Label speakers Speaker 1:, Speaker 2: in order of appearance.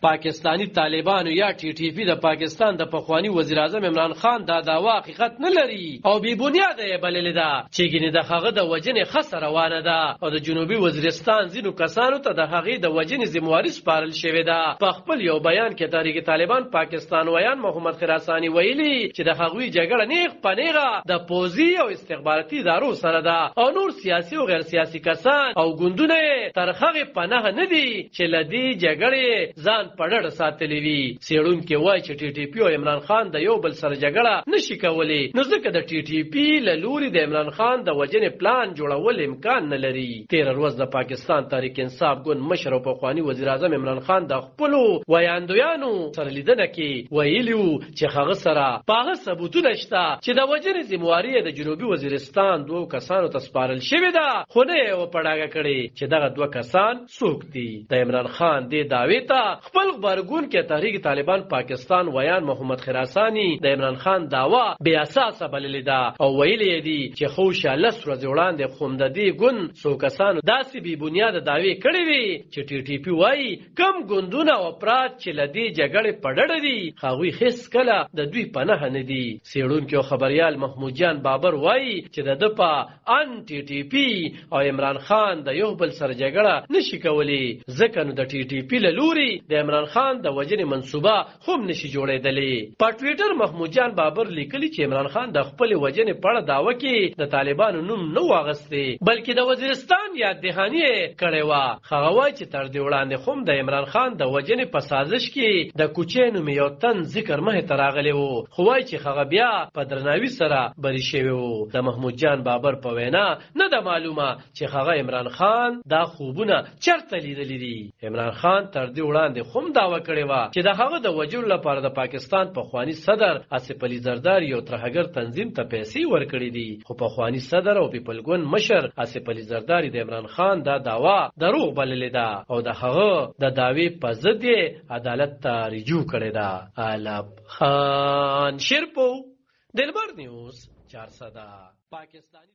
Speaker 1: پاکستانی طالبانو یا ټي ټي پی د پاکستان د پخوانی وزیر اعظم عمران خان دا داوا حقیقت نه لري او بی بنیاد یې بللې ده چې ګینه د هغه د وجنې خسر روانه ده او د جنوبي وزیرستان ځینو کسانو ته د هغې د وجنې ذمہواری سپارل شوې ده. په خپل یو بیان کې تحریک طالبان پاکستان ویان محمد خراسانی ویلي چې د هغوی جګړه نیغ پنیغه د پوزي او استخباراتي ادارو سره ده او نور سیاسي او غیر سیاسي کسان او ګوندونه تر هغه پناه نه دي چې لدی جګړې ځان پړړ ساتلې وي. سیړونکو وایي چې ټي ټي پی او عمران خان د یو بل سره جګړه نشي کولی نو ځکه د ټي ټي پی له لوري د عمران خان د وجنې پلان جوړول امکان نه لري. 13 ورځ د پاکستان تحریک انصاف ګوند مشر او پخوانی وزیر اعظم عمران خان د خپل ویاندویانو سره لیدنه کې ویلیو چې هغه سره پاغه ثبوتونه شته چې د وجنې ذمہواری د جنوبي وزیرستان دوه کسانو ته سپارل شوې ده خو نه یې وپړاګه کړې چې دغه دوه کسان څوک دي. د عمران خان دې دعوی ته خپل خبرګون کې تحریک طالبان پاکستان ویان محمد خراسانی د عمران خان داوا بے اساسه بللې ده او ویلي دي چې خوشا لس ورځې وړاندې خومددي ګوند څو کسانو داسې بی بنیاد دعوی کړې وي چې ټي ټي پی وایي کم ګوندونه او افراد چې لدی جګړې پړړ دي هغوی هیڅ کله د دوی پناه نه دي. سیړونکو خبريال محمود جان بابر وایي چې د په ان ټي ټي پی او عمران خان د یو بل سره جګړه نشي کولی ځکه نو د ټي ټي پی له لوري د عمران خان د وجنې منصوبه هم نشي جوړېدلې. په ټویټر محمود جان بابر لیکلي چې عمران خان د خپل وجنې په اړه داوا کې د طالبانو نوم نه واغستې بلکې د وزیرستان یاد دهاني کړې و. هغه وایي چې تر دې وړاندې هم د عمران خان د وجنې په سازش کې د کوچې نوم یو تن ذکر مه تراغلی وو خو وایي چې هغه بیا په درناوي سره بری شوی وو. د محمود جان بابر په وینا نه ده معلومه چې هغه عمران خان دا خوبونه چرته لیدلې دي. عمران خان تر دې وړاندې هم داوا کړې و چې د هغه د وجلو لپاره د پاکستان پخوانی صدر آصف علي زرداری یو ترهګر تنظیم ته پیسې ورکړې دي خو پخوانی صدر او پیپل ګوند مشر آصف علي زرداری د عمران خان دا داوا دروغ بللې ده او د هغه د داوی په ضد عدالت ته رجوع کړې ده. علب خان شیرپو دلبر نیوز 400 پاکستانی